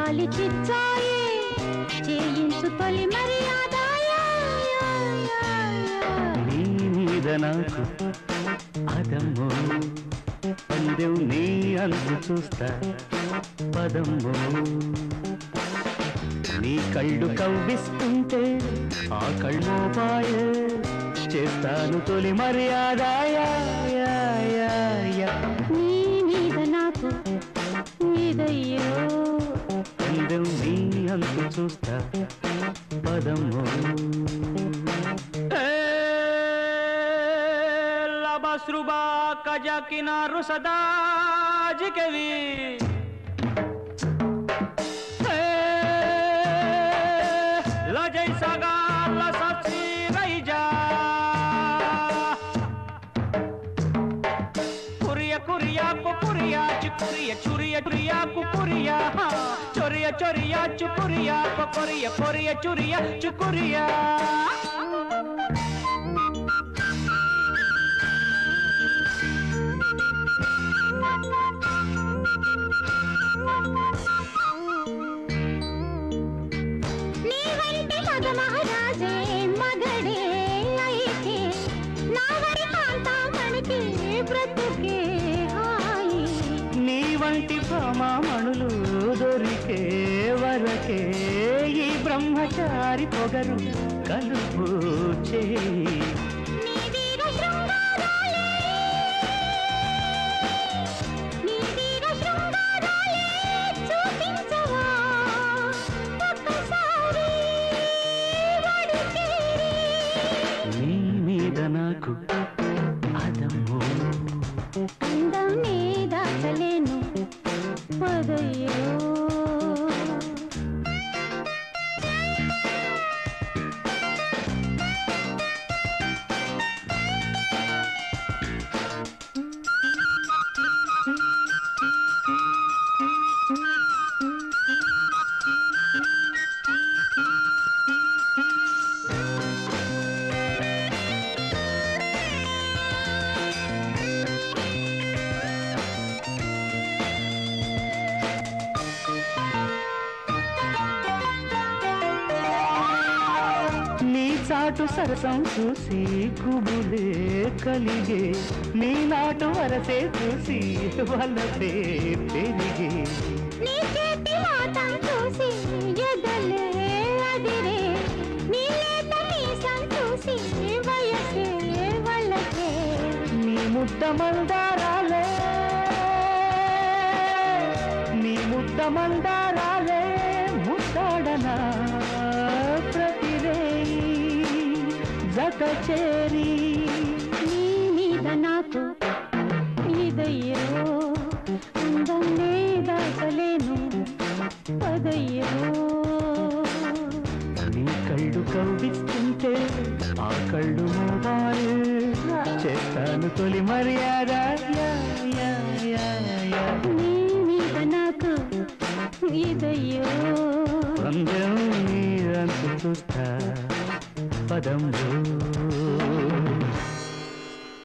గాలి చిచ్చాయే చేయించు తొలి మర్యాద నీ మీద నాకు అదమ్మో అందెం నీ అందు చూస్తా పదమ్మో నీ కళ్ళు కవ్విస్తుంటే ఆ కళ్ళు పాయే చేస్తాను తొలి మర్యాద నీ మీద నాకు ఇదయ్యో అందెం నీ అందు చూస్తా పదమ్మో Labasruba kajakina rusada jikevi la jaisaga la satsi raija kuriya kuriya kupuriya chukuriya churiya churiya kupuriya choriya choriya chukuriya kokoriya koriya churiya chukuriya మహారాజే మగడే అయితే నా వరి కాంతామణికి బ్రతుకే హాయి నీ వంటి భామామణులు దొరికే వరకే ఈ బ్రహ్మచారి పొగరు కలుపు చేయి నాకు అదమ్మో అందం నీ దాచలేను పదయ్యో చాటు సరసం చూసి గుబులే కలిగే నీ నాటు వరసే చూసి వలపే పెరిగే నీ చేతి మాటం చూసి ఎదలే అదిరే నీ లేత మీసం చూసి వయసే వలకే నీ ముద్ద మందారాలే నీ ముద్ద మందారాలే ముద్దాడనా జత చేరి నీ మీద నాకు ఇదయ్యో అందం నీ దాచలేను పదయ్యో నీ కళ్ళు కవ్విస్తుంటే ఆ కళ్ళు మోబాయి చేస్తాను తొలి మర్యాద నీ మీద నాకు ఇదయ్యో అందం నీ అంతు చూస్తా పదంలో